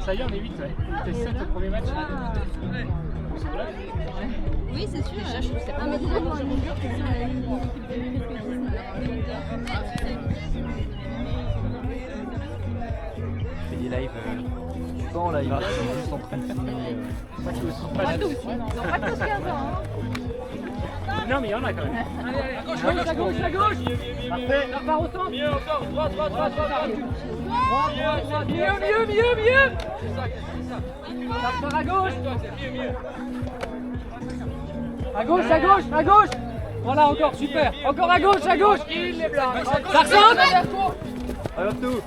Ça y est, on est 8, ouais. C'était 7 au premier match. Oui, c'est sûr. Déjà, je trouve que c'est pas mal. Mais déjà, quand on dit que si on a une équipe de presque 10, fais des lives. Je suis pas en live, je suis juste en train de filmer. Pas tous. pas tous. Ils ont pas tous 15 ans. Non, mais il y en a quand même. Allez, à gauche, à gauche, à gauche. Parfait. Ça repart au centre. Mieux encore, droit. Mieux. Ça repart à gauche. À gauche. Voilà, encore, super. Encore à gauche. Ça ressemble. Alors tout.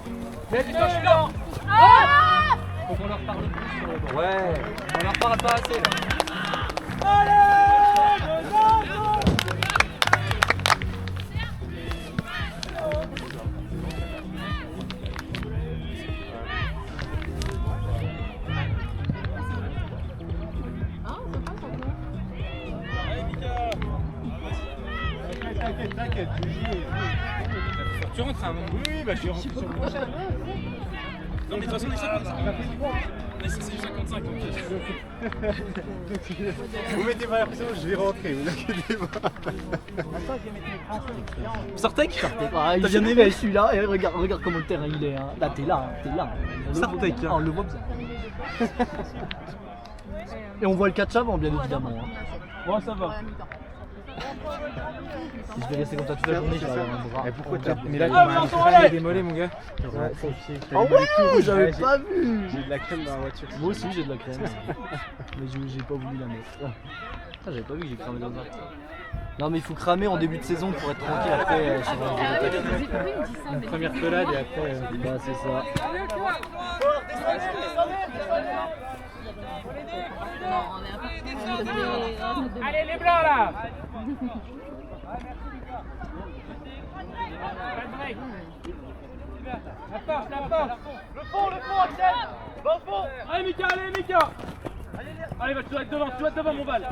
Faut qu'on leur parle plus sur le banc. Ouais. On leur parle pas assez là. T'inquiète, Tu rentres à un moment. oui, bah je suis rentré sur le prochain. Non mais de toute façon on est 55. Mais c'est 55 donc. Vous mettez pas la pression, je vais rentrer, vous inquiétez pas. Sartek. T'as bien aimé celui-là, et regarde comment le terrain il est. Hein. Là, t'es là. Sartek. On le voit bien. Et on voit le catch avant, bien évidemment. Hein. Ouais, ça va. Si je vais rester comme ça toute la journée, je vais avoir un bras. Et pourquoi t'as. Mais là t'as un des mollets mon gars. Ouais, ça aussi. Ah ouais, j'avais pas vu. J'ai de la crème dans la voiture. Moi aussi j'ai de la crème. Mais j'ai pas voulu la mettre. Putain, j'avais pas vu que j'ai cramé dans ça. Non mais il faut cramer en début de saison pour être tranquille après. Une première pelade et après. Bah c'est ça. Allez les blancs là. La porte. Le fond, Axel. Dans le fond. Allez Mika. Allez, tu dois être devant mon bal.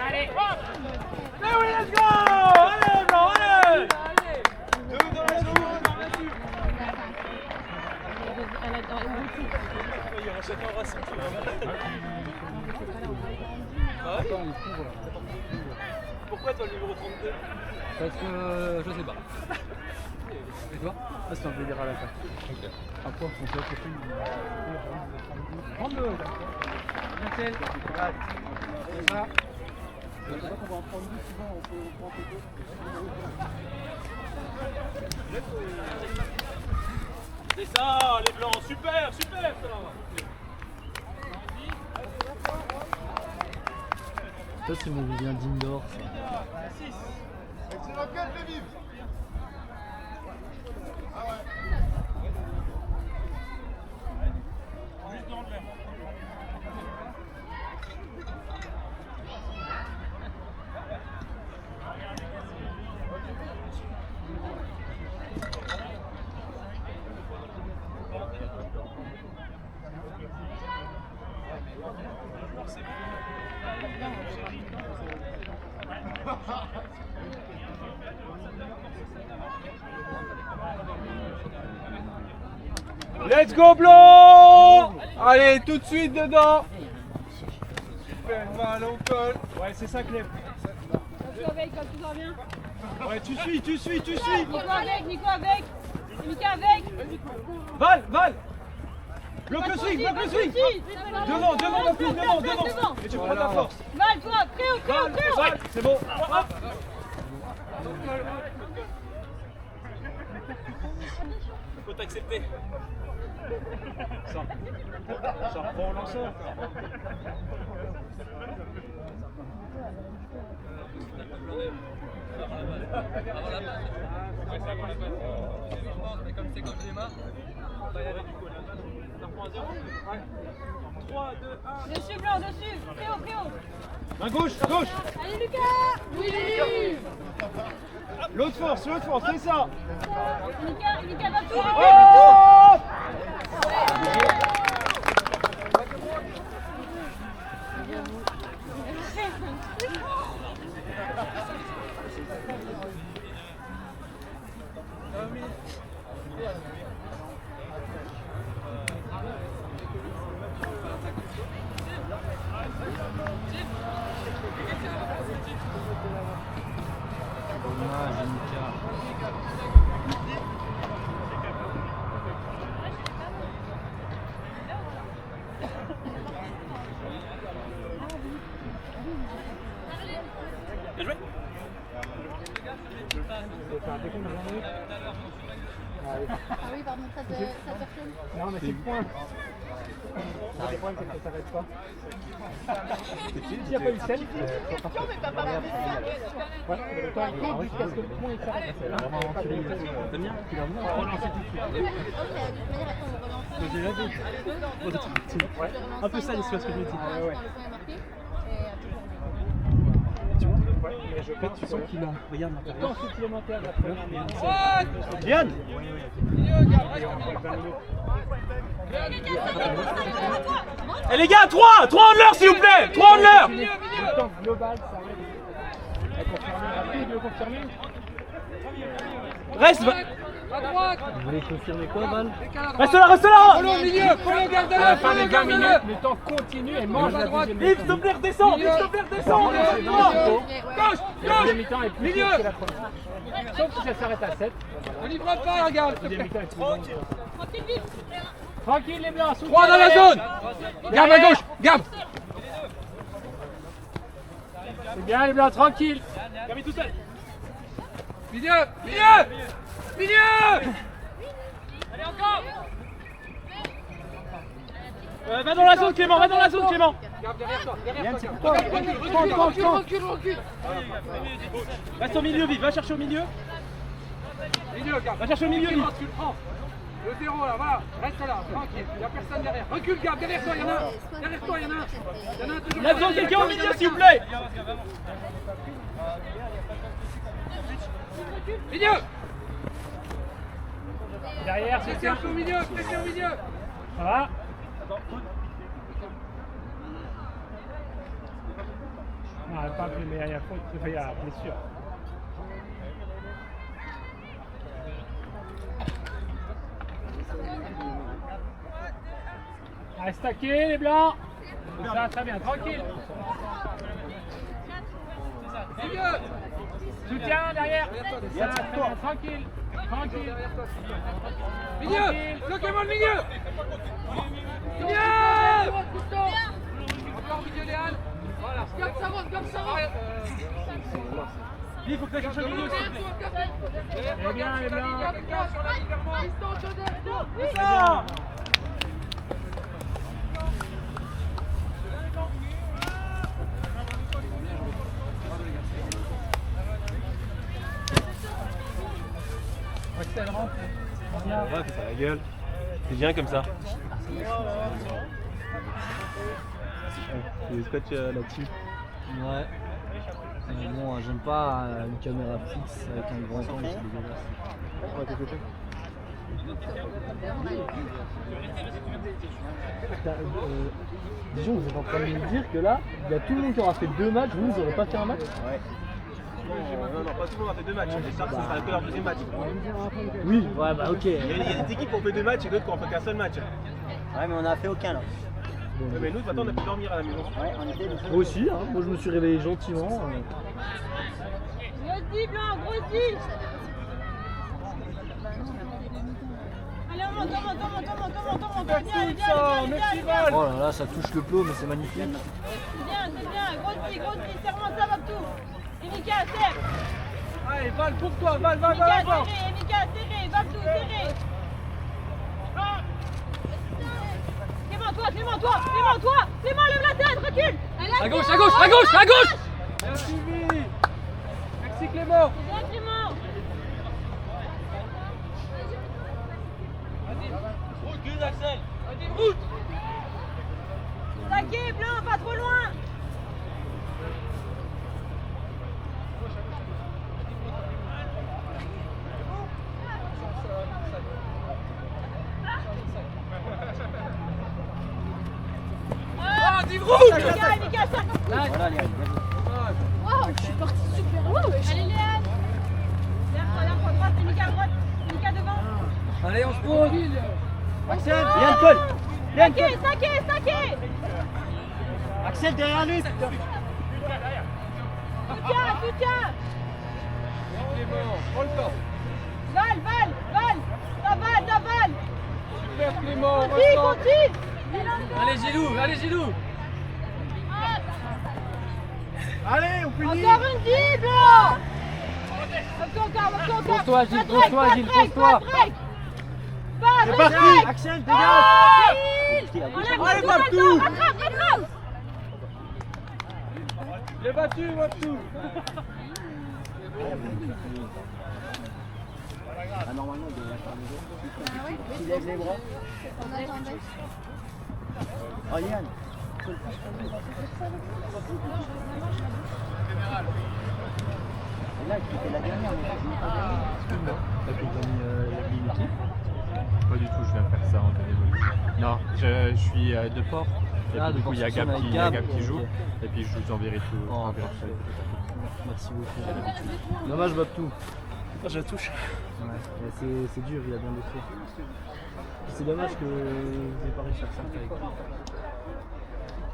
Allez. Mais oui, let's go. Allez blanc, allez. Deux dans la dessus. Il y aura chacun un racine. Pourquoi toi le numéro 32? Parce que je sais pas. Et toi? Ah, c'est un délire à la fin. Ok. Après, on fait autre chose. 32. Axel. C'est ça. C'est vrai qu'on va en prendre 10 souvent, on peut prendre C'est ça, les blancs, super ça. Ça c'est mon vivien d'indoor. C'est dans quel de vivre? Ah ouais. Juste dans l'air. Let's go blanc! Allez, tout de suite dedans! Super, mal au col. Ouais, c'est ça, Clem. Avec, quand tout va bien. Ouais, tu suis. Nico avec. Mika avec. Val! Bloque le swing! Devant! Et tu prends ta force. Val, toi, Créo. Val, c'est bon. Hop. Faut t'accepter. Ça reprend au lanceur. Comme c'est quand je démarre, on va y aller du coup. Ça reprend à 0. 3, 2, 1. Dessus, blanc, dessus. Créo. Main gauche! Allez, Lucas. Oui. L'autre force, c'est ça! Mika va tout. Oh! pardon, ça te personne. Non, mais c'est point. Le problème, c'est que ça s'arrête pas. S'il n'y a pas eu celle, ouais, le temps il compte jusqu'à ce que le point il s'arrête. T'aimes bien? Tu l'as vu? On va relancer tout de suite. Ok, de toute manière, après on relance. J'ai dit. Ouais. Un peu ça, c'est ce que je me dis. Quand le point est marqué. Et après, Tu vois? Ouais, mais je pense Tu sens qu'il a. Regarde le temps supplémentaire de la première minute. Yann! Eh les gars, 3 en l'heure s'il vous plaît. 3 en l'heure. Le temps global, ça arrête. Elle confirme rapide, tu veux confirmer? Reste. Vous voulez confirmer quoi, Val? Reste là, reste là. Polo au milieu, Polo garde À la là, fin des Polo 20 garde minutes, là. le temps continue et mange la deuxième Yves, mi-temps. s'il te plaît, redescends, Yves, s'il te plaît, redescends. Gauche, La deuxième gauche. mi-temps est plus Milieu. courte que la première. Sauf si ça s'arrête à 7. On livre pas, regarde. La deuxième mi-temps est plus longue. Tranquille les blancs, 3 dans la zone. Garde à gauche, garde. C'est bien les blancs, tranquille. Gabi tout seul. Milieu, milieu, milieu. Allez encore. Va dans la zone Clément, va dans la zone Clément. Garde derrière toi, derrière Yann, toi. c'est quoi? Recule. Reste au milieu, vite, va chercher au milieu. Milieu, garde. Va chercher au milieu, Tu vite. le prends. Le 0 là, voilà. Reste là, tranquille. Il n'y a personne derrière. Recule, garde, derrière toi, il y en a un. Derrière toi, il y en a un. Il y en a un toujours. Il a besoin de quelqu'un au milieu s'il vous plaît. Milieu. Derrière, c'est Pression au milieu, pression au milieu. Ça va. Non, pas plus, mais il y a faute, il y a blessure. Reste taqué les blancs. Ça, très bien, tranquille. Milieu. Soutien derrière. Ça, très bien, tranquille. Tranquille. Milieu. Bloquez-moi le milieu. Milieu. Encore milieu, Léal. Voilà. Comme ça va. Il faut que tu cherches le milieu s'il te plaît. Eh bien les blancs. Sur la ligne d'avant. C'est ça. Axel rentre. Viens. Ouais, fais ça la gueule. C'est bien comme ça. Tu scotch là-dessus. Ouais. Bon, j'aime pas une caméra fixe avec un grand angle, c'est dégueulasse. Ouais, t'es coupé. Dijon, vous êtes en train de me dire que là, il y a tout le monde qui aura fait 2 matchs, vous n'aurez pas fait un match? Ouais. Non, pas tout le monde a fait 2 matchs. Ça sera que leur deuxième match. Oui, ouais, bah ok. Il y a des équipes qui ont fait 2 matchs et d'autres qui ont fait qu'un seul match. Ouais, mais on a fait aucun là. Ouais, mais nous, de toute façon, on a pu dormir à la maison. Ouais, on était Moi aussi, hein. Moi je me suis réveillé gentiment. Grossis, blanc, grossis. Allez, on monte. Merci Val. Oh là là, ça touche le plot, mais c'est magnifique. C'est bien, grossis, serre-moi ça, Babtou. Et Mika, serre. Allez, Val pour toi, Val. Mika, serré, Babtou, serré. Clément, lève la tête, recule. À gauche. Bien suivi. Merci Clément. C'est bien, Clément. Taquet, blanc, pas trop loin. Mika, serre. Voilà, les gars. Waouh, je suis partie super loin. Allez, Léane. Derrière, droite, et Mika à droite. Mika devant. Allez, on se pose. Axel, viens Paul. Viens Paul. Taquet. Axel derrière lui. Soutien. Clément, prends le temps. Val. Ça va. Super Clément, Continue. Allez Gilou. Allez, on finit. Encore une cible. Encore. Pose-toi, Gilles, pose-toi. C'est parti. Axel, dégage. Allez, Babtou. Rattrape. Il est battu, Babtou. Ah, normalement, il devrait faire le jeu. Il lève les bras. Oh, Yann. Et là, tu fais la dernière, mais tu pas dernière. T'as mis la ligne. Pas du tout, je viens de faire ça en télévolley. Non, je suis de Port. Et Ah, puis, du coup, il y a Gab qui joue. ok. Et puis je vous enverrai tout. Oh, en parfait. virtuel. Merci beaucoup. Dommage, Babtou. Je touche. Ouais, c'est dur, il a bien détruit. C'est dommage que vous n'ayez pas réussi à faire ça avec lui.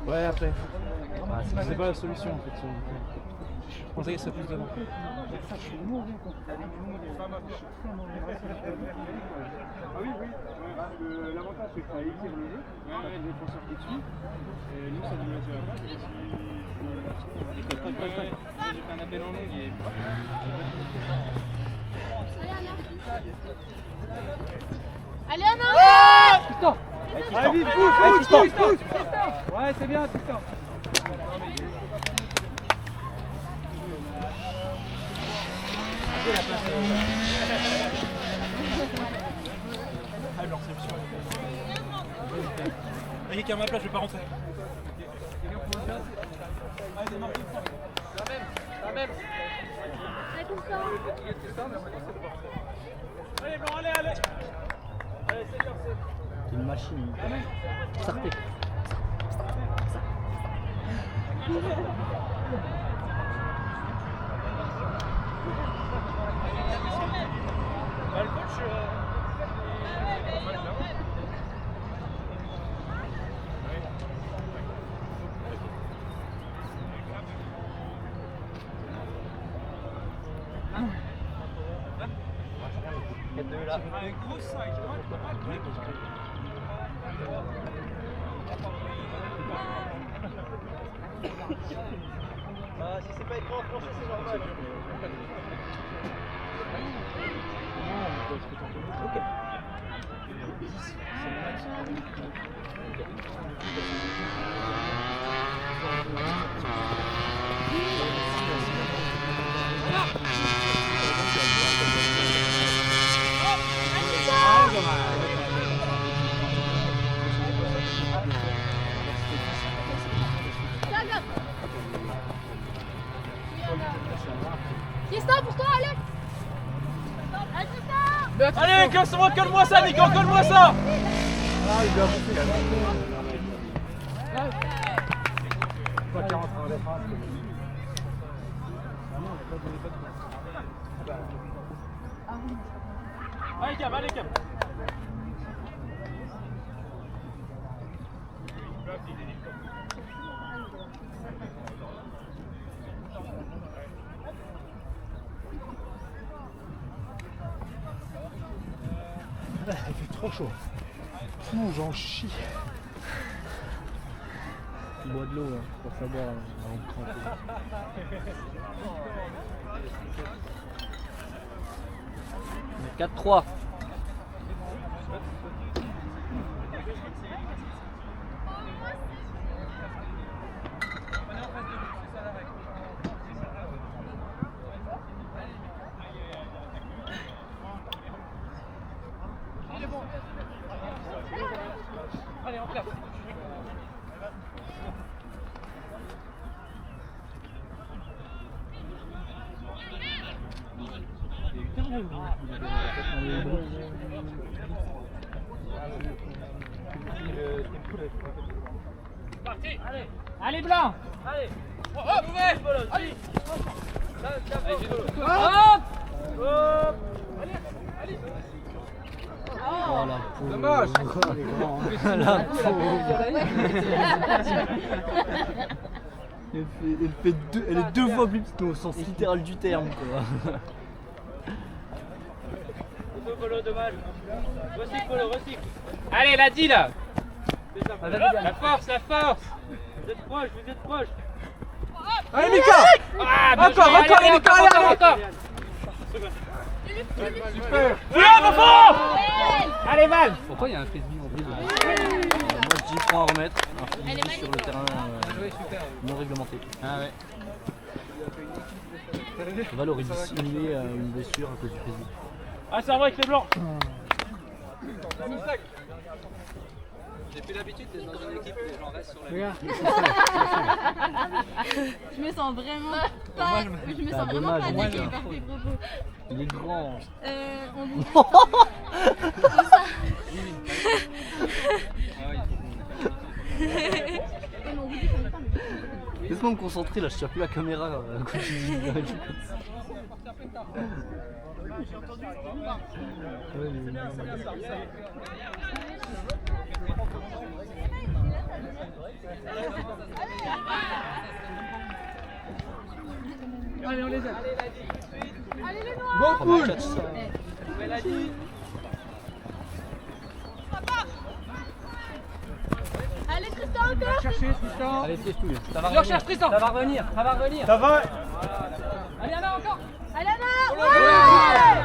Ouais, après. Ah, C'est pas la solution en fait. Je pensais qu'il serait plus devant. Ah oui, parce que l'avantage c'est que ça étire le jeu, t'as le défenseur qui suit, et nous ça nous laisse la place, et si... J'ai fait un appel en long, il est... Allez, Anna. Allez, vite, pousse. Ouais, c'est bien, Tristan. Il y a quelqu'un à ma place, je vais pas rentrer. Allez, bon, allez. C'est une machine. Sarté. Bah, le coach. Un gros 5. Ah, si c'est pas écran franchi, c'est normal. Tristan, pour toi, allez. Allez, Tristan. Allez, colle-moi ça, Nico, colle-moi ça. Allez, Gab. Il fait trop chaud. Non, j'en chie. Tu bois de l'eau hein, pour savoir avant de tremper. 4-3. Allez, en place. Parti. Allez, Blanc. Allez. Hop, allez. Hop. Oh la pauvre. Dommage. La pauvre. Elle est deux fois plus petite, mais au sens littéral du terme quoi. Polo, dommage. Recycle, Polo, recycle. Allez, la dit là. La force. Vous êtes proche. Allez, Mika. Ah, bien Encore, joué. Mika, allez. Encore. Super. Viens, mon fond. Allez, Val. Pourquoi il y a un frisbee en brise? Moi je dis point à remettre. Un frisbee sur le terrain non réglementé. Ah ouais. Val aurait dissimulé une blessure à cause du frisbee. Ah, c'est vrai avec les blancs. J'ai plus l'habitude d'être dans une équipe où les gens restent sur la Je me sens vraiment pas. Je me sens vraiment dommage, pas moi, attaquée je- par tes propos. Il est grand. On vous dit Laisse-moi me concentrer là, je tiens plus la caméra quand tu dis des trucs comme ça. Ouais, mais- Allez, on les aide. Bon poule. Catch ça. Allez Tristan encore. Chercher Tristan. Allez, c'est tout. Je le recherche, Tristan. Ça va revenir, ça va revenir. Ça va. Allez, Anna, encore. Allez Anna. Ouais.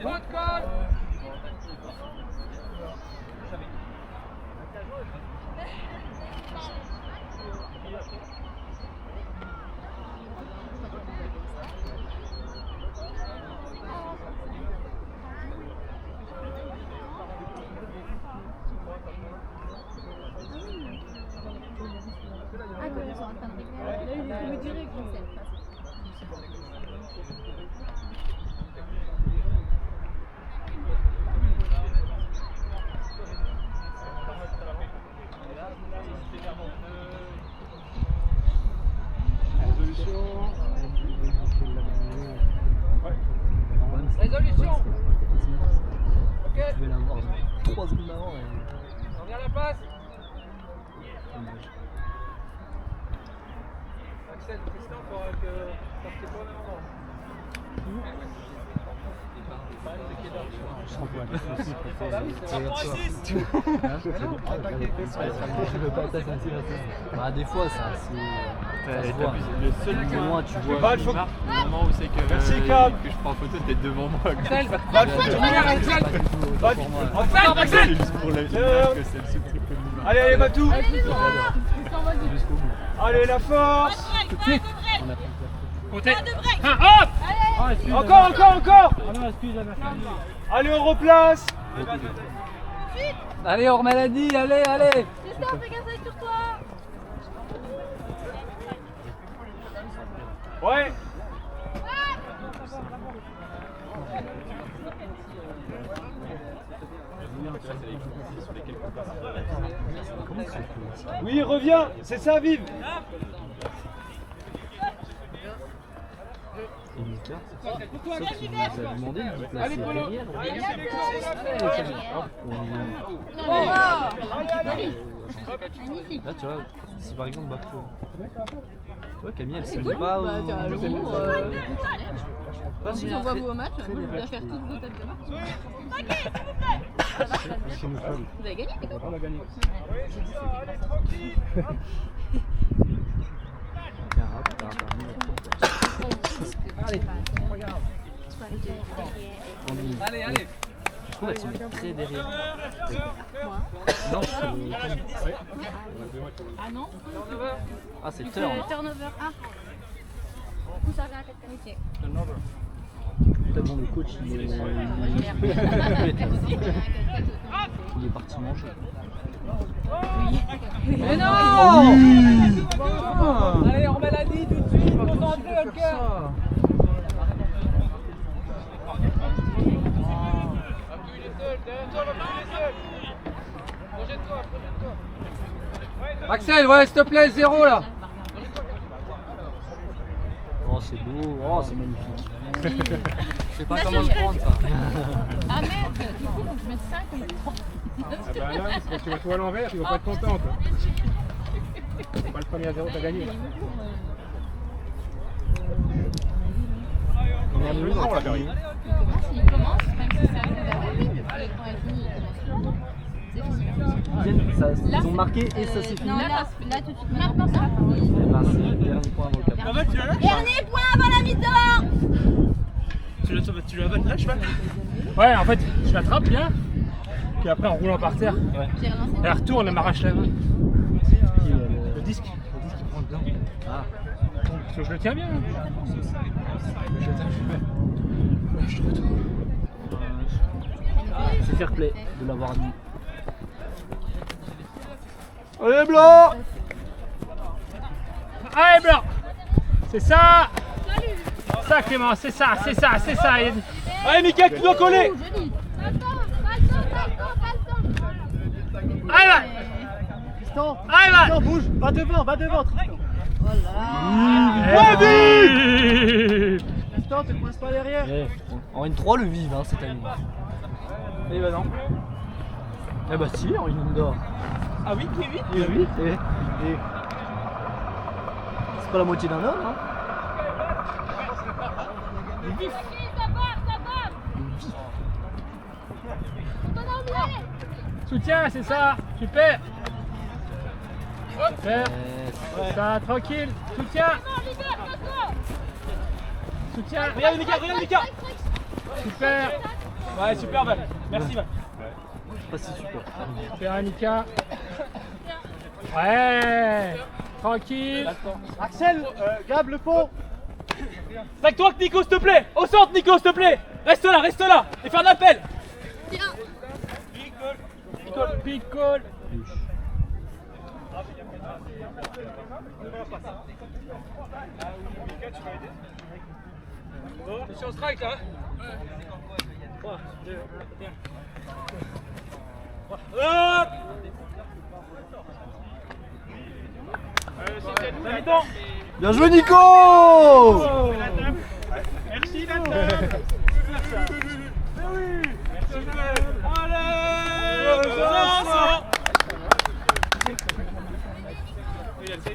Bonne colle. Ah quoi, ils sont en train de récupérer. Là, je me dirais que c'est. Résolution. Ok. Je vais l'avoir 3 secondes avant. On revient à la place. Axel, Tristan, pour que ça ne pas au même endroit. Je veux pas attaquer ainsi. Bah, des fois, ça se voit. Le seul Moi, tu vois. Val, faut que- le moment où c'est que, Merci, Cap. que je prends photo, t'es devant moi. Axel, Val, faut que tu regardes, Axel. Val, C'est Axel. juste pour la l'image que c'est le seul truc que nous Allez, allez, Matou. Tristan, vas-y. Jusqu'au bout. Allez, la force. Côté. hop. Encore. Allez, on replace. Allez, hors maladie, allez, allez. Tristan, fais gaffe sur toi. Ouais. Oui, reviens. C'est ça, vive. Et Mika, sauf qu'il nous a demandé de déplacer derrière. Magnifique. Là, tu vois, si par exemple Bafo. Tu vois, Camille, elle se met pas au. Quand on voit vous au match, moi je dois faire toutes vos têtes de match. Vous avez gagné, c'est quoi? On a gagné. Allez, allez. Je trouve qu'elle se met très derrière. Moi. Non, c'est. Ah non? Ah, c'est turn. Turnover. Ah. Vous savez à quel qualité? Tellement le coach, il est parti manger. Mais non. Allez, hors maladie tout de suite, concentré, ok. Axel, ouais, s'il te plaît, 0 là. Oh, c'est beau, oh, c'est magnifique. Je sais pas comment le prendre ça. Ah merde, du coup, faut que je mette 5 ou 3. Ah bah là, c'est parce que tu vas tout à l'envers, tu vas pas être contente. C'est pas le premier à 0 que t'as gagné. On l'a perdu. Il commence, même si ça arrive à la ligne, quand elle finit, il commence. C'est fini. Ils ont marqué et ça c'est fini. Non, là tout de suite, maintenant ça. Eh ben, c'est le dernier point avant le cap. Dernier point avant la mi-temps. Tu la vas de là, cheval? Ouais, en fait, je l'attrape bien. Puis après, en roulant par terre, elle retourne, elle m'arrache la main. Le disque il prend dedans. Ah. Parce que je le tiens bien. Je retourne. C'est fair play de l'avoir dit. Allez, blanc! Allez, blanc! C'est ça! Ça, Clément, c'est ça. Allez, Mickaël, tu dois coller! Allez, va! Tristan, Allez, va! Tristan, bouge, va devant, Tristan. Tristan, te coince pas derrière. En N3, le vive hein, cette année. Eh ben non. Eh bah si, en indoor. Ah oui, très vite. Il est vite et... C'est pas la moitié d'un homme hein. Soutien, c'est ça! Super! Super! Ça, tranquille! Soutien! Soutien! Regarde, Mika! Super! Ouais, super, Val. Merci, Val. Pas si super. Super, Annika! Ouais! Tranquille! Axel, Gab le fond. Stack-toi, Nico, s'il te plaît. Au centre, Nico, s'il te plaît. Reste là. Et faire l'appel. Picole! Attention au strike, là. 3, 2, 1. Hop! Bien joué Nico. Merci, Nathan.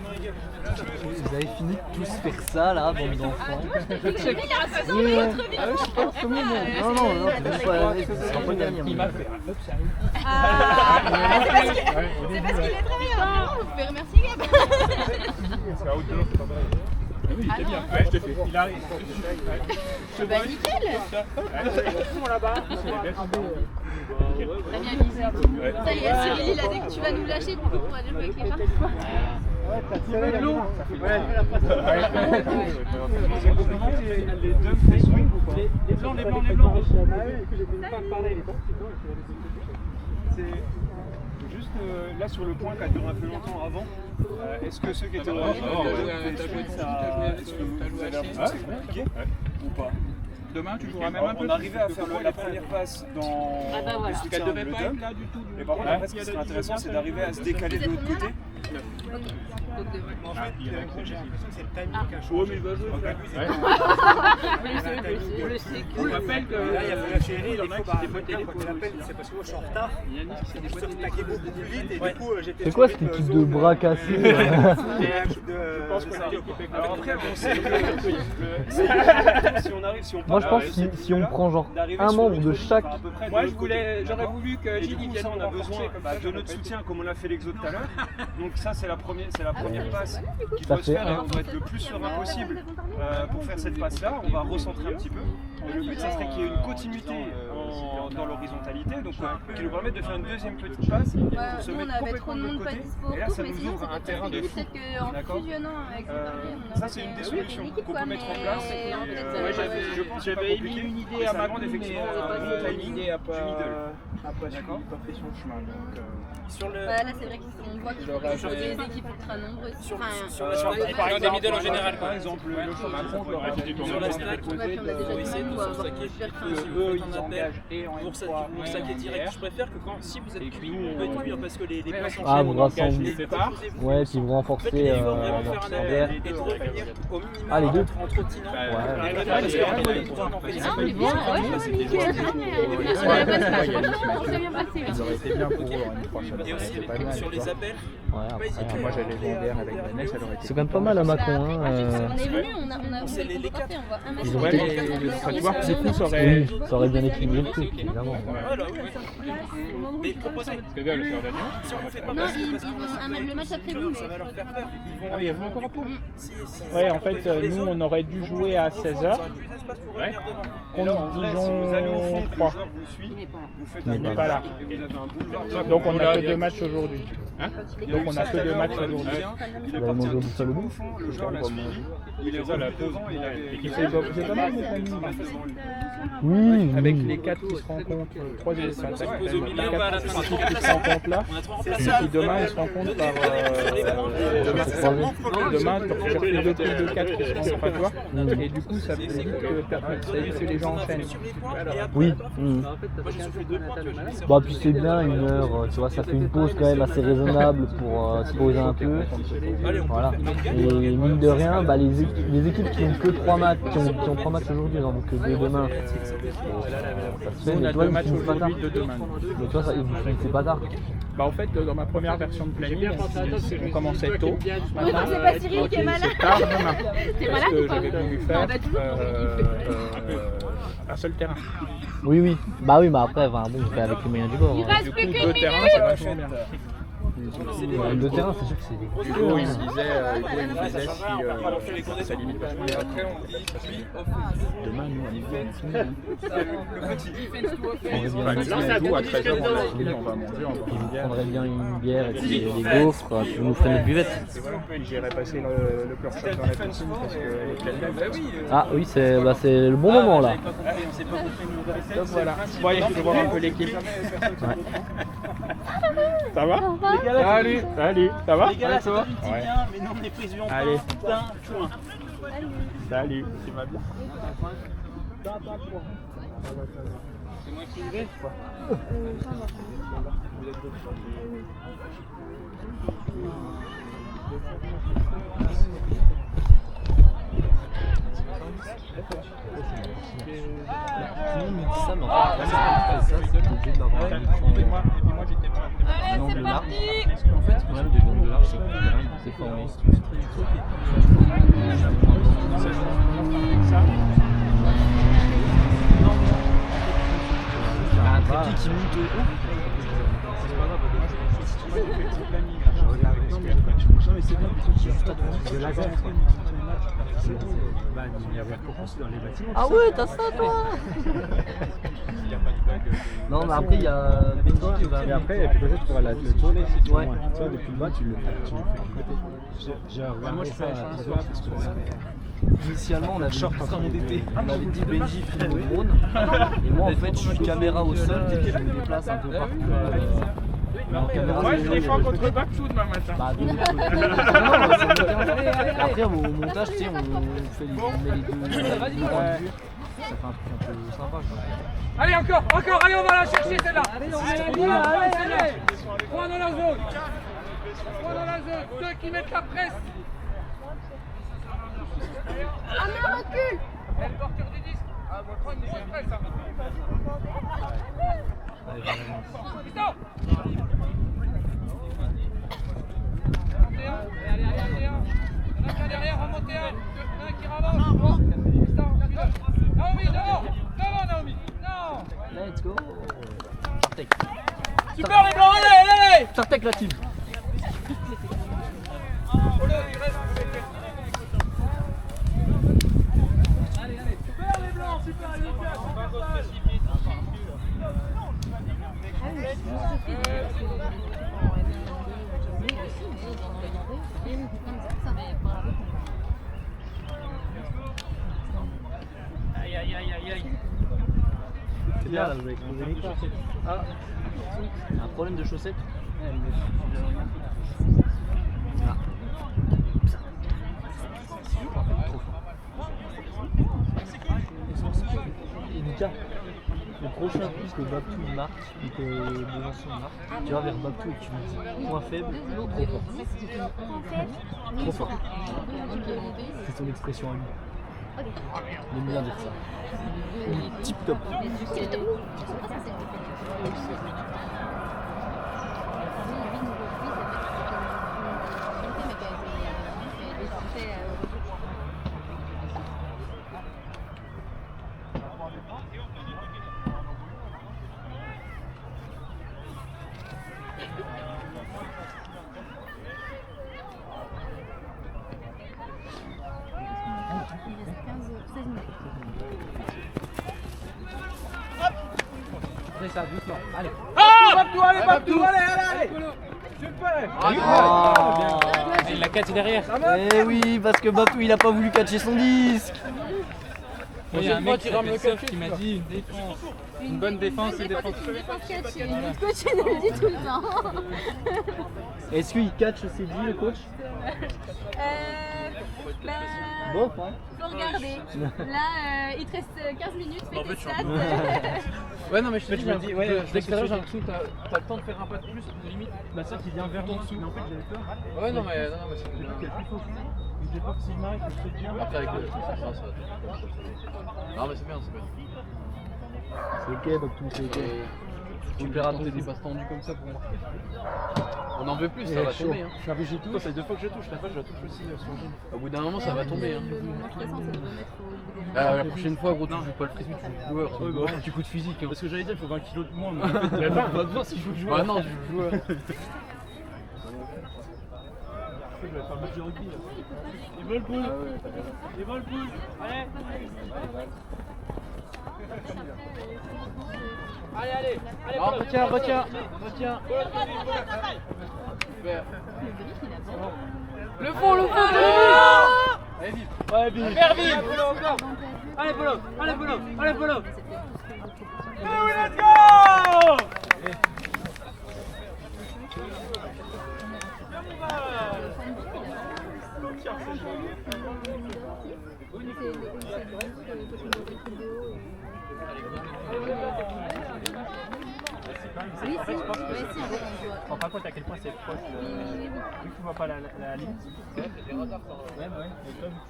Vous avez fini de tous faire ça là, bande d'enfants. Non, c'est pas le dernier. C'est parce qu'il est très bien. Vous pouvez remercier Gab. Oui, il était bien. Ouais, je te fais. Il arrive. Bah nickel. Très bien visé. Ça y est, Cyril, il a dit que tu vas nous lâcher, du coup, pour aller jouer avec les parties. Les blancs. C'est juste là sur le point qui a duré un peu longtemps avant. Est-ce que ceux qui étaient est-ce que vous allez avoir c'est compliqué ou pas? Demain, tu joueras même un peu. On arrivait à faire la première passe dans le soutien, le dump. Et par contre, après, ce qui serait intéressant, c'est d'arriver à se décaler de l'autre côté. Donc demain. En fait, il y a c'est le timing qui a Oh, mais il va jouer. On le rappelle que là, il y a la chérie, il y en a qui s'est dépoté pour l'appel, c'est parce que moi je suis en retard. Yannick qui s'est dépoté. Je taquais beaucoup plus vite et du coup j'étais. C'est quoi cette équipe de bras cassés? Je pense qu'on a l'équipe avec alors après, bon, si on Moi je pense que si on prend genre un membre de chaque. Moi, j'aurais voulu que et Gilles du coup, vienne ça, on a renforcer besoin comme ça, de notre soutien comme on l'a fait l'exo tout à l'heure. Donc ça, c'est la première passe qui Ça doit se fait faire et un. on doit être le plus serein possible pour faire cette passe-là. On va recentrer un petit peu. Et le but, ça serait qu'il y ait une continuité dans l'horizontalité, donc qui nous permette de faire une deuxième petite passe pour se on mettre avait trop complètement de de monde l'autre pas côté. dispo, Et là, ça mais nous sinon ouvre un terrain de fou. peut-être qu'en D'accord. fusionnant avec le dernier, on Ça, c'est une des solutions qu'on peut mettre en place. Je pense que j'avais émis une idée à ma grande, effectivement, un timing à pas D'accord. fait son chemin. Sur le. Là, c'est vrai qu'on voit qu'il faut sur des équipes ultra nombreuses. Par exemple, des middle en général, par exemple, le Macron, sur la stack, On a déjà des eux, ils s'engagent et en pour ça qui est direct. Je préfère que quand si vous êtes cuit, on peut être cuire parce que les passes en Ah, chaîne, vous on engage rassemblez. les pas. Ouais, puis vous En fait, renforcez il faut vraiment leur faire un salaire. appel et de revenir au minimum Ah, les deux. en trottinant. Ouais. Parce qu'en fait, on en fait Ah, on est bien, ouais, nickel. Ça vient passer. Ça aurait été bien pour eux une fois. et aussi sur les appels. Ouais, après, Moi j'allais Vendère avec Vanessa, elle aurait été. c'est quand même pas mal à Macron. Hein. On est venu, on a C'est les parfait, on voit un match. Ils ont Ouais, été- mais tu vois, c'est tout, ça aurait. Oui, ça aurait bien équilibré. truc, évidemment. Voilà, oui. Mais proposez. C'est bien le faire d'Agnon. Si on ne fait pas Non, passer, il- parce qu'on a le match après vous. ça va leur faire peur. Ah oui, il y a encore un peu. Ouais, en fait, nous, on aurait dû jouer à 16h. Ouais. Et là, en vrai, si vous allez au fond, que le Dijon 3. joueur vous suit, vous faites Il un n'est pas là. Vous avez un boulevard. Donc on a que 2 matchs aujourd'hui. Hein Donc on a que 2 matchs aujourd'hui. Il Vous est allez parti manger un au petit buffalo peu bouffe au fond, le joueur l'a suivi, il est C'est ça, la revenu pause. devant, il avait... C'est pas mal, mon famille. Oui, Avec oui. les 4 qui se rencontrent, 3 et 5, Ça pose au milieu, pas à la fin. qui se rencontrent là. On a 3 Et remplaçants. puis demain, ils se rencontrent par. Demain, tu recherches les 2 poules de 4 qui se rencontrent à toi. Et du coup, ça évite que les gens enchaînent. Oui. Moi, j'ai soufflé 2 points, tu vois, j'ai mis Bah puis c'est bien 1 heure, tu vois, ça fait une pause quand même assez raisonnable pour se poser un peu. Voilà. Et mine de rien, bah, les équipes qui ont que 3 matchs, qui ont 3 matchs aujourd'hui, ils en ont que 2 demain. Ça se fait, On mais a toi, 2 ils matchs finissent pas tard. aujourd'hui, 2 demain. Mais toi, ça, ils finissent pas tard. Bah en fait, dans ma première version de planning, on commençait tôt. Oui, donc c'est pas Cyril qui est malade. C'est tard demain. T'es Parce malade que ou pas j'avais voulu faire un seul terrain. Oui, oui. Bah oui, mais après, enfin, bon, on fait avec les moyens du bord. Il Hein. reste Du coup, plus 2 qu'une terrains, minute. c'est vachement bien. Le terrain, c'est sûr que c'est des Hugo, il me disait si ça limite vachement les Après, on dit, puis, Demain, nous, on est bien. le petit. On aurait bien Là, tout à 13h, on va manger, on va on prendrait bien une bière et puis des gaufres, puis on nous ferait notre buvette. J'irai passer le cœur shot dans la piscine parce que Ah oui, c'est le bon moment là. donc voilà. Bon, allez, je vais voir un peu l'équipe. Ça va? Salut, salut, ça va? Les gars, là, c'est pas Ouais. bien, mais non, on est président. Allez. Putain, point. Salut, tu vas bien? Tout le monde nous dit ça, mais en fait, c'est obligé d'avoir un Moi, j'étais pas. Allez, angle c'est large. parti. En fait, le problème de l'angle large, c'est que le terrain il est déformé. Un trépied qui monte au haut. C'est pas grave, non mais c'est bien plutôt qu'il y a juste à trouver. Ah ouais, t'as ça toi. Non mais après il y a Benji qui va. Et après, et puis peut-être tu pourras le tourner si tu veux. Ouais. Tu vois, depuis le bas, tu le fais de côté. J'ai regardé ça à 13h parce que Initialement, on avait dit Benji filme au drone. Et moi, en fait, je suis caméra au sol et je me déplace un peu partout. Mais en caméra, Moi, je c'est- défends contre Baksou demain matin. Bah, de l'autre côté. Non, mais c'est bien. Après, au montage, tu sais, on met les deux points de vue. Ça fait un truc un peu sympa. Quoi. Allez, encore, allez, on va la chercher celle-là. Allez, allez. Point dans la zone. Point dans la zone. Ceux qui mettent la presse. Ah non, recule. Elle porteur du disque. Ah, moi, je crois une bonne presse. Putain. Allez, derrière, remontez un qui ramasse. Naomi, devant Naomi. Non. Let's go. Sartek. Super les blancs, allez. Sartek la team. Aïe, aïe, aïe, aïe, aïe. C'est bien là, vous avez explosé les chaussettes. Ah, un problème de chaussettes. Ah. Et Lucas, le prochain coup que Babtou il marque, ou que Besançon il marque, tu vas vers Babtou et tu lui dis point faible, trop fort. Trop fort. C'est son expression à lui. Il aime bien dire ça. Il est tip top. ça, doucement. Allez. Babtou, allez, Babtou, allez. Super. Il l'a catché derrière. Eh oui, parce que Babtou il a pas voulu catcher son disque. Il y a un mec qui m'a dit une défense. Une bonne défense, une défense. Notre coach nous le dit tout le temps. Est-ce qu'il catch ses dit le coach? Bon, hein. Faut regarder. Là, il te reste 15 minutes, fais tes stats. Ouais, non, mais je te dis, d'extérieur, j'ai l'impression que t'as le temps de faire un pas de plus, limite. Ma soeur qui vient vers moi, mais en fait, j'avais peur. Ouais, non, mais c'est plus qu'elle plus faux. J'ai peur que s'il m'arrête, je te dis. Après, avec le. Non, mais c'est bien, c'est bien. C'est ok, Babtou, c'est ok. Tu peux rater des passes tendues comme ça pour moi. On en veut plus, ça va tomber. Hein. Ça fait 2 fois que je touche, la fois je la touche aussi sur le genou. Au bout d'un moment, ça va tomber. Hein. La prochaine fois, gros, tu joues pas le frisbee, tu joues le joueur. C'est un petit coup de physique. Hein. Parce que j'allais dire, il faut 20 kilos de moins, mais en fait, on va voir si je joue le joueur. Bah non, tu joues le joueur. Je vais faire le match de rugby. Il veut le pouce. Il veut le pouce. Allez. Allez, retiens. Le fond. Allez, vite. Ouais, vite. Hyper vite. Allez, Polo. Let's go. Oui, En fait, je pense que tu te rends pas compte à quel point c'est proche. Vu que tu vois pas la ligne. Ouais, mais toi, vu que tu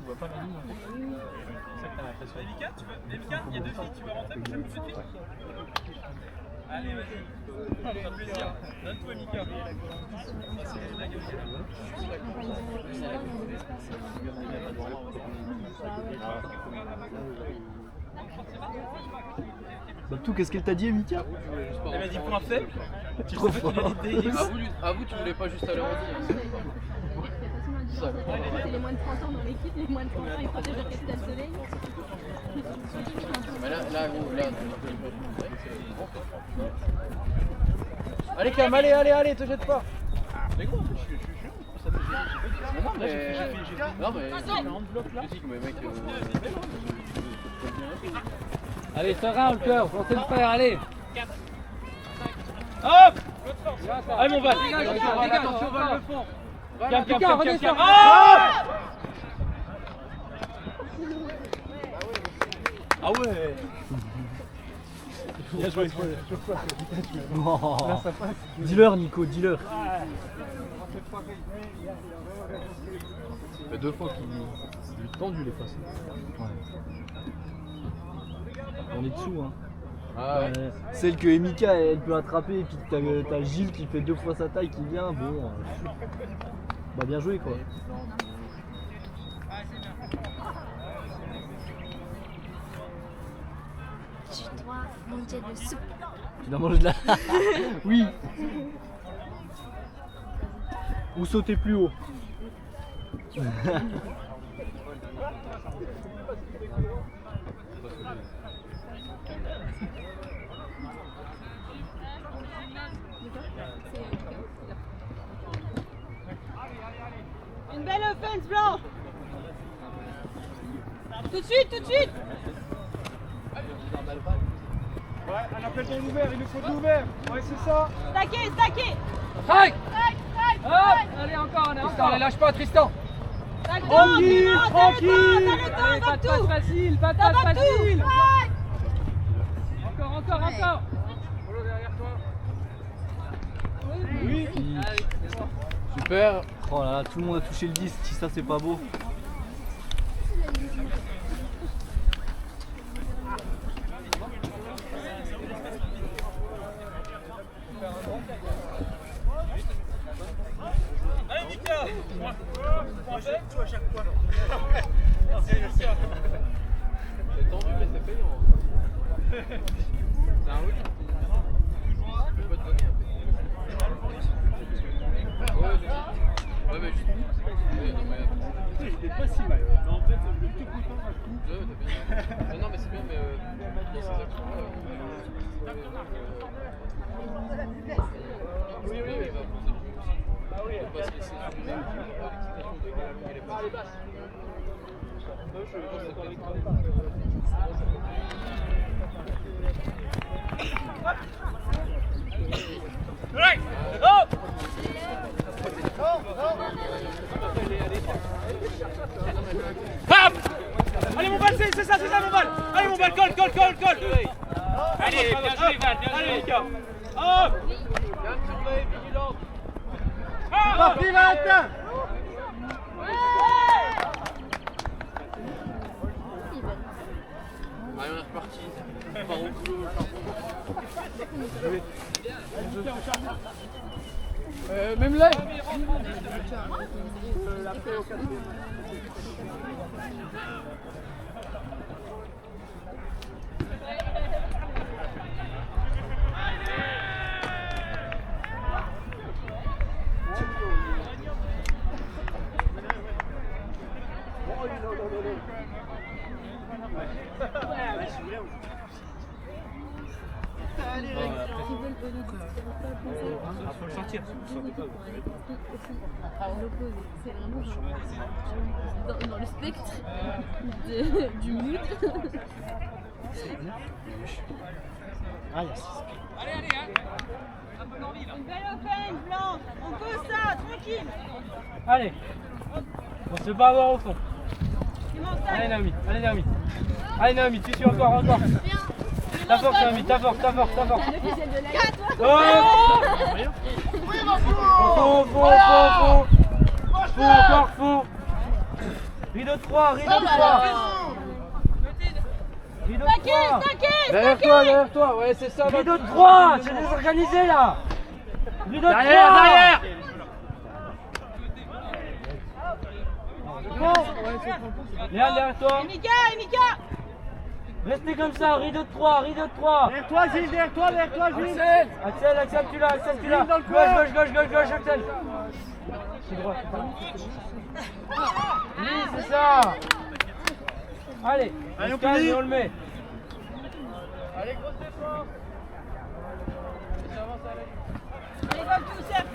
vois pas la ligne, en fait, c'est ça que t'as l'impression. Mika, il y a 2 filles, tu veux rentrer comme ça tout de suite? Allez, vas-y. Allez, un plaisir. Donne-toi, Mika. Babtou, qu'est-ce qu'elle t'a dit, Mika? Elle m'a dit point faible. Trop fort. Avoue, tu voulais pas juste aller redire. C'est les moins de 30 ans dans l'équipe, les moins de 30 ans ils protègent leur capital soleil. Mais là, gros, là. Allez, Cam, allez, te jette pas. Mais gros, je suis chiant. Ça me gêne. Non, mais. Mec. Allez, serein, le cœur, on sait le faire, allez. Hop. Allez, mon Val. Attention, Val, le fond. Cam. Ah. Ah ouais. Bien joué. Oh. Dis-leur, Nico, dis-leur. Ça fait 2 fois qu'il est tendu les faces. Ouais. On est dessous, hein. Ah ouais. Celle que Emika elle peut attraper et puis t'as Gilles qui fait 2 fois sa taille qui vient, bon. Bah bien joué quoi. Tu dois manger de soupe. Tu dois manger de la. Oui. Ou sauter plus haut. Une belle offense, Blanc. Tout de suite. Ouais, un appel dans l'ouvert, il nous faut de l'ouvert. Ouais, c'est ça. Stacké. Strike. Allez, encore. Tristan, ne lâche pas, Tristan. Tranquille. Allez, pas de passe facile. Encore. Polo derrière toi. Oui. Super. Oh là là, tout le monde a touché le disque, si ça c'est pas beau. Allez, Mika. Point faible, tout à chaque fois. C'est tendu, mais c'est payant. C'est un oui. Je peux te donner un peu. Ouais, mais juste. Il était pas si mal. Mais en fait, le plus content à tout. Non, mais c'est bien, mais. Dans ces actions-là. Allez mon balle, c'est ça mon balle. Allez mon balle, colle. Allez, bien joué Val, bien joué Mika. Hop. Bien surveillé, vigilante. Parti, Valentin. Allez, on est reparti. Par au boulot. Même là. Faut le sentir, si vous le sentez pas. L'opposé, c'est vraiment dans le spectre du mood. Ah, yes. Une belle offense, Blanche. On peut ça, tranquille. Allez, on se bat voir au fond. Allez, Allez Naomi, tu suis encore. Ta force Naomi, ta force. Faux. Rideau de 3. Rideau de 3. Derrière toi, ouais, c'est ça. Rideau de 3, c'est désorganisé là. Rideau de 3. Derrière. Léane, derrière toi. Mika. Restez comme ça, rideau de 3. Derrière toi, Gilles. Axel, tu l'as. Gauche, Axel. C'est droit, c'est pas. Oui, c'est ça. Allez, on se calme et on le met. Allez, grosse défense. Allez, Babtou, serre,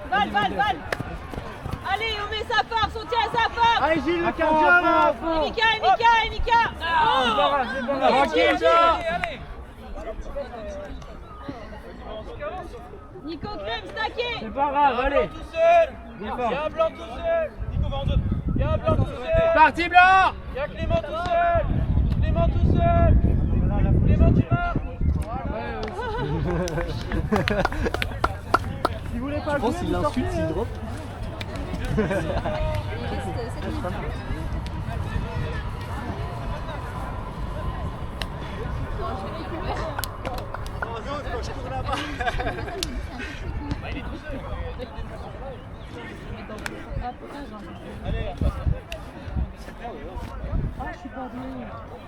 balle. Allez, on met sa force, on tient sa force. Allez, Gilles, le cardio là. Mika. C'est pas grave. Tranquille, ça. Nico, Clem, stacké. C'est pas grave, allez. Tout seul. Bien fort. Viens Blanc tout seul. Nico va en deux. Viens Blanc tout seul. Parti, Blanc. Viens Clément tout seul. Clément, tu marques. Si vous voulez pas Je pense qu'il l'insulte s'il drop. Il reste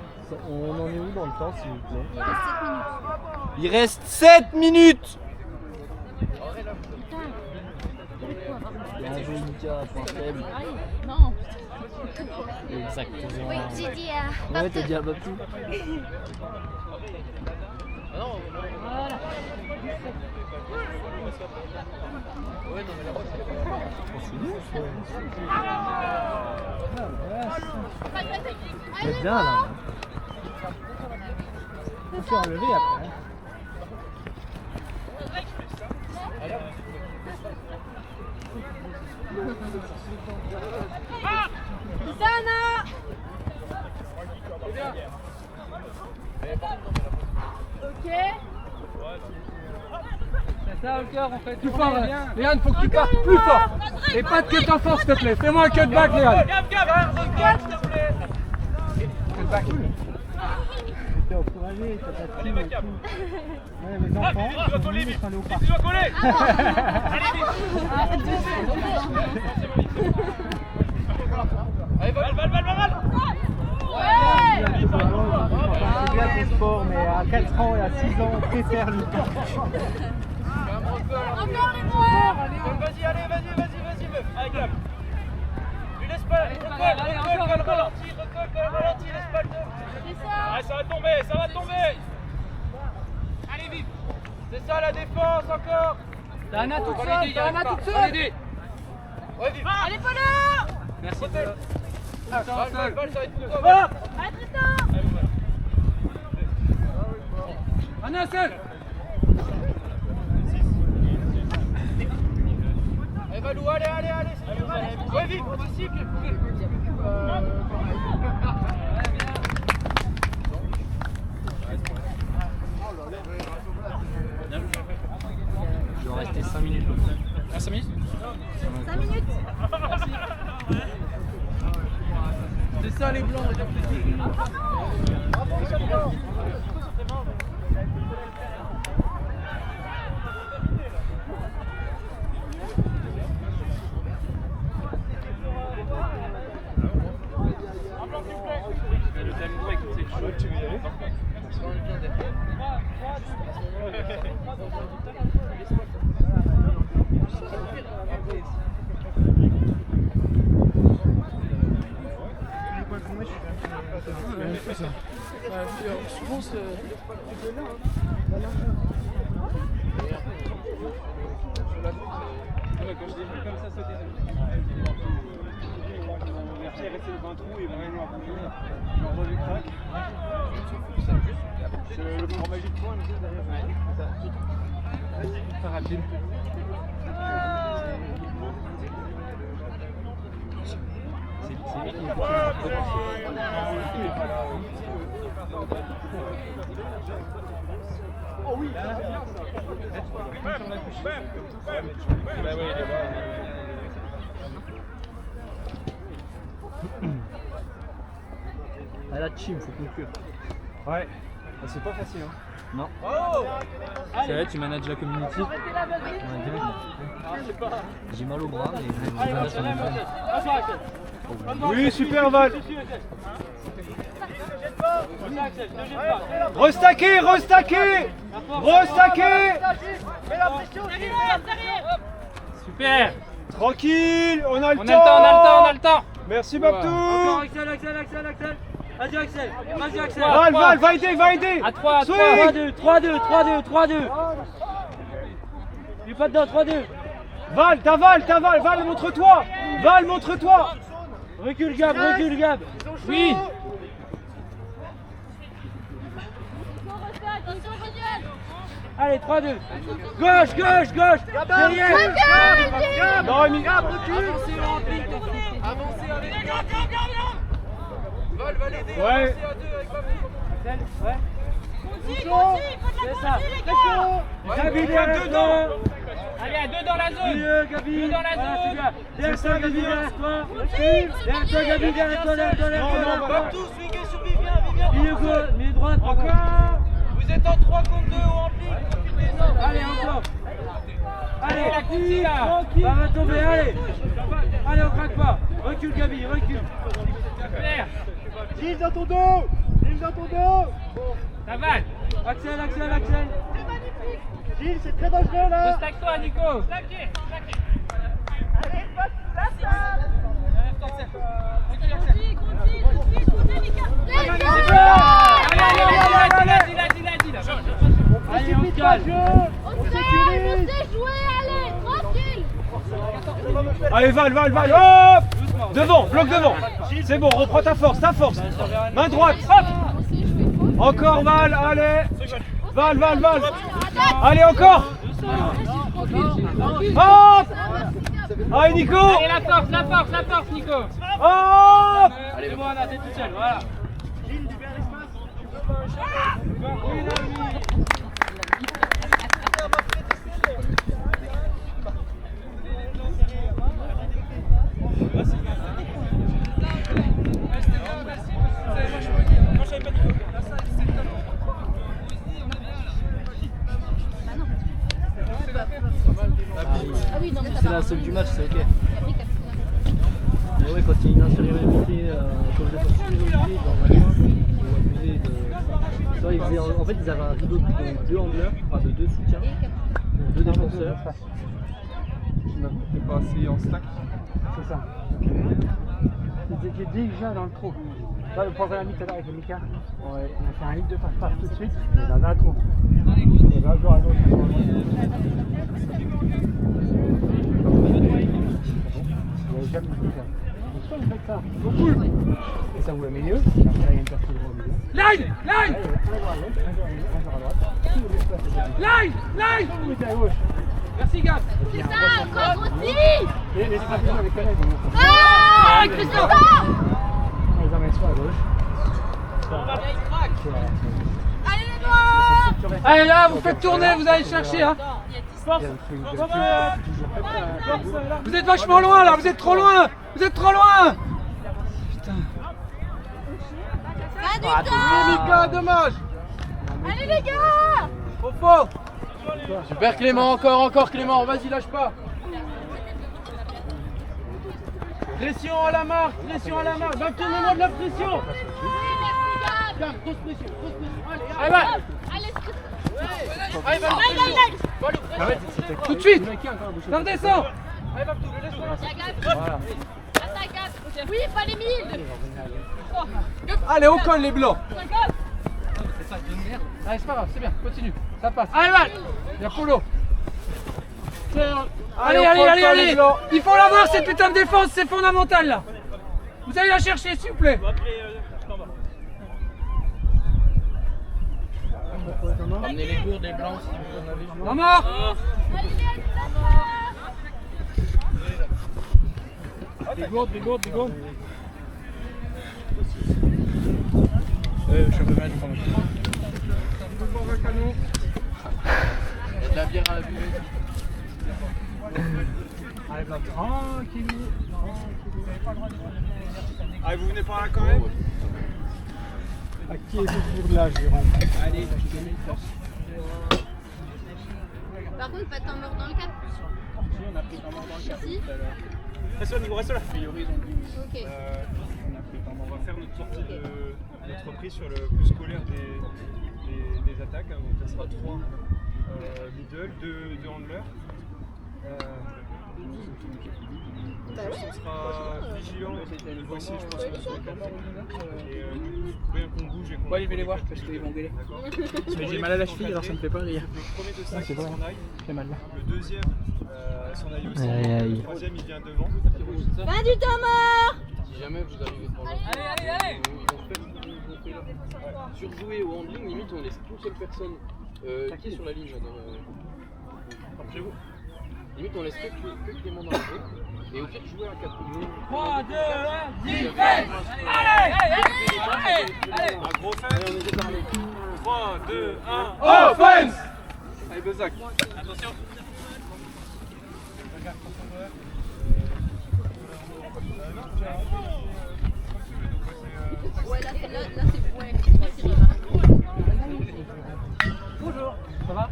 7 minutes. On en est où dans le temps, s'il vous plaît? Il reste 7 minutes. Il reste 7 minutes. Bien joué, Mika, point faible. Non. Exactement. Oui, j'ai dit à Ouais, t'as dit à Babtou. C'est bien là. Faut se relever après. Sana. Ok. C'est ça le cœur en fait. Plus fort, Léane, faut que tu partes plus fort. Et pas de cut en force, s'il te plaît. Fais-moi un cutback, Léane. Gab, s'il te plaît. Cutback. T'es encouragé, t'as pas de Allez, team et Gab. tout. Ouais, les enfants, Tu dois coller vite. ils sont allés au parc. Tu dois coller. Allez, vite. Allez, balle. C'est bien ton sport, mais à 4 ans et à 6 ans, on préfère le temps. Encore les noirs. Vas-y, meuf. Allez, Gab. Lui laisse pas. Recolle, ralentis, laisse pas le deux. C'est ça. Ah, ça va tomber. C'est ça la défense encore. Dana toute seule, Allez, Dana toute seule. allez. Allez, Polo! Merci. Val, ça va être pour toi. Allez, Tristan! Anna seul. Allez Valou, allez. Ouais, vite, anticipe. Il doit rester 5 minutes. Ah, 5 minutes 5 minutes! C'est ça les blancs. Le time break, c'est chaud. Tu veux y aller? Souvent c'est... Quand je l'ai vu comme ça sauter, Mercier est resté devant un trou et vraiment à bouger. J'ai entendu crack. C'est le grand magique de point, mais c'est derrière. C'est ça. Pas rapide. C'est lui qui est oh oui. Ah, la team, faut conclure. Ouais, c'est pas facile. Hein. Non. C'est vrai, tu manages la community. J'ai mal au bras, mais je manage la community. Oui, super Val. Restaquer. Super. Tranquille, on a le On temps. a le temps. Merci Babtou. Encore Axel. Vas-y Axel. Val, va aider. À 3, Swing. 3-2. Il est pas dedans, 3-2. Val, montre-toi. Recule Gab. Oui. Allez, 3-2. Gauche. Derrière. Non, Amy. Avancez en pile. Avancez avec Val va l'aider. Ouais. Avancez à 2 avec Babou. Ouais. C'est ça. Gabi dedans. Allez, à 2 dans la zone. Gabi. 2 dans la zone. Derrière toi, Gabi, derrière toi. Non, Babou, swingez sur Vivien. Milieu gauche, milieu droite. Encore. Vous êtes en 3 contre 2 ou en pli. Allez, encore. Allez, la continue là. Ça va tomber, allez. Allez, on craque pas. Recule, Gabi, recule. Super. Gilles dans ton dos. Ça va. Axel. Gilles, c'est très dangereux là. Restaque-toi, Nico. Allez, on se calme. On sait jouer, allez, tranquille! Allez, Val, hop. Devant, bloc devant. C'est bon, reprends ta force. Main droite, hop. Encore Val, allez. Val. Allez, encore. Hop. Allez, Nico. Allez, la force, Nico. Hop. Allez, bon, Anna, t'es tout seul, voilà. C'est la seule du match, c'est ok. Mais ouais, quand il y a une infériorité, comme je l'ai pas su aujourd'hui, dans la main, ils ont abusé de. Tu vois, en fait, ils avaient un rideau de 2 handleurs, enfin de 2 soutiens, donc 2 défenseurs. Tu m'as fait passer en stack. C'est ça. J'ai déjà dans le trou. Là, le programme tout à l'heure avec le Mika. Ouais, on a fait un hit de passe-passe tout de suite. Mais là, dans le trou. Et là, joueur à gauche. Il avait jamais fait ça. Pourquoi vous faites ça? Beaucoup. Et ça vous le milieu. Après, il y a une personne au milieu. Line! Line! Un joueur à droite. Line! Line! Vous mettez à gauche. Merci, Gab. C'est ça, encore aussi. Les stratégies avec collègues. Ah, Christophe. On les emmène soit à gauche. Allez les noirs. Allez, là, vous faites tourner, vous allez chercher, hein. Vous êtes vachement loin, là, vous êtes trop loin. Vous êtes trop loin. Putain. Pas du temps. Mika, dommage. Allez les gars. Trop fort. Super Clément, encore Clément, vas-y, lâche pas. Pression à la marque, va tournez-moi de la pression. Calme, grosse pression. Allez, va. Allez, va. Tout de suite. Ça redescend. Allez, va, le laisse-moi. Voilà. Oui, pas les 1000. Allez, on colle les blancs. Allez, c'est pas grave, c'est bien, continue, ça passe. Allez, Val. Il y a Polo. Allez, il faut l'avoir cette putain de défense, c'est fondamental là. Vous allez la chercher s'il vous plaît. Ramenez les gourdes des blancs si vous en avez. La mort. Des gourdes. Je suis un peu mal, je prends. Il y a de la bière à la buvette. Allez, tranquille. Allez, vous venez par là quand même. À qui est toujours là, je rentre. Allez, Par contre, pas de temps mort dans le cadre. On a pris temps mort dans le cadre Si. tout à l'heure. reste là, Nico, reste là. A priori, ils ont dit. Ok. On a pris temps mort. On va faire notre sortie de notre reprise sur le plus scolaire des attaques. Donc ça sera 3 middle, 2 handlers. On sera vigilant. Le voici, je pense qu'on sera capable. Et bien qu'on bouge et qu'on. Ouais, je vais les voir parce qu'ils vont gueuler. Mais j'ai mal à la cheville alors ça me fait pas rire. Le premier de ça, c'est vrai. s'en aille. J'ai mal là. Le deuxième s'en aille aussi. Aïe, aïe. Le troisième, il vient devant. Pas du temps mort. Si jamais vous arrivez devant Allez. ils vont faire surjouer au handling, limite on laisse qu'une seule personne qui est sur la ligne. Chez vous. Limite on laisse que Clément dans la zone. Et au pire jouer à 4. 3, 2, 1, defense. Allez. Un gros fan. 3, 2, 1. Offense. Allez, Bezac. Attention. Ouais, là c'est ouais, c'est remarque. Bonjour. Ça va?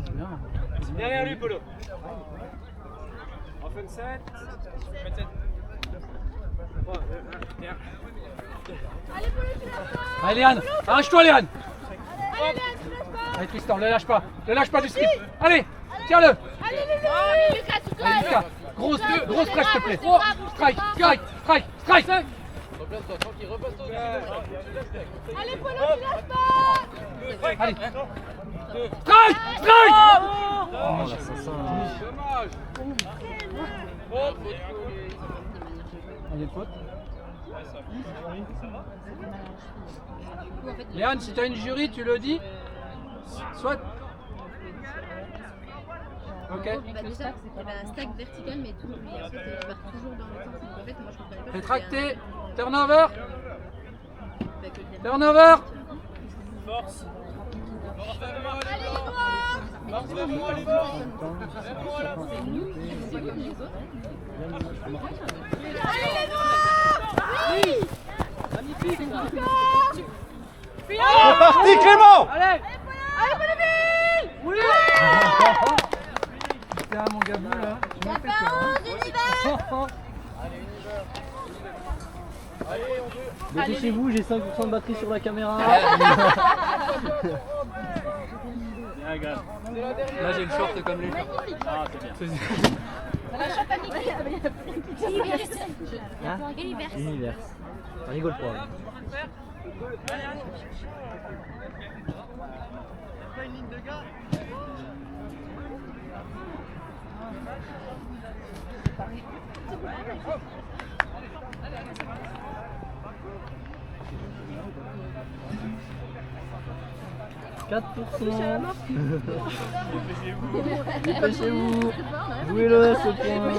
Bien. Derrière lui, Polo. Offen 7. Allez, Polo, tu lâches pas. Allez, Léane. Arrache-toi, Léane. Allez, Léane, tu lâches pas. Allez, Tristan, le lâche pas. Le lâche pas du slip. Allez, tiens-le. Allez, Lulu. Lucas, tu Allez, Lucas. Grosse presse, s'il te plaît. Strike. Replace-toi, tranquille, repasse-toi. Allez, Polo, tu lâches pas. Allez. Strike. Oh, l'assassin. Dommage. Il y a une faute. Léane, si t'as une jury, tu le dis. Soit. Ok. Bah déjà, il y avait un stack vertical, mais tout, mais ensuite, il part toujours dans le sens. Donc en fait, moi je comprenais pas. Rétracté. Turnover. Turnover. Force. Allez, les noirs. Allez, les noirs. Oui. Magnifique. C'est parti, Clément. Allez. Allez, Polo. Oui. Putain, mon gabou là. Tu m'as fait Pas peur. 11, univers. Dépêchez-vous, j'ai 5% de batterie sur la caméra. Là j'ai le short comme les gens. Ah, c'est bien. Hein Univers. On rigole pas. Là. Dépêchez-vous. Jouez-le ce point.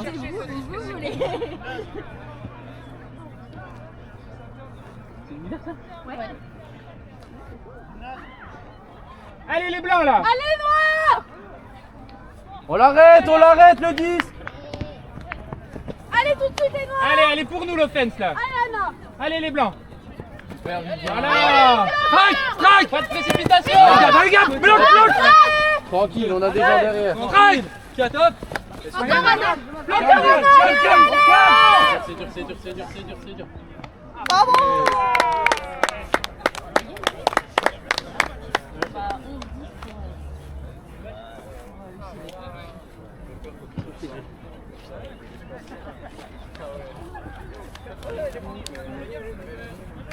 Allez les blancs là. Allez, noir! On l'arrête le 10. Allez, tout de suite, les noirs! Allez, elle est pour nous l'offense là. Allez, Anna! Allez les blancs. Super, Vivian. Voilà. Strike. Pas de précipitation. Regarde, blanc. Tranquille, on a des gens derrière. Strike. Top. Encore Anna! C'est dur. Bravo!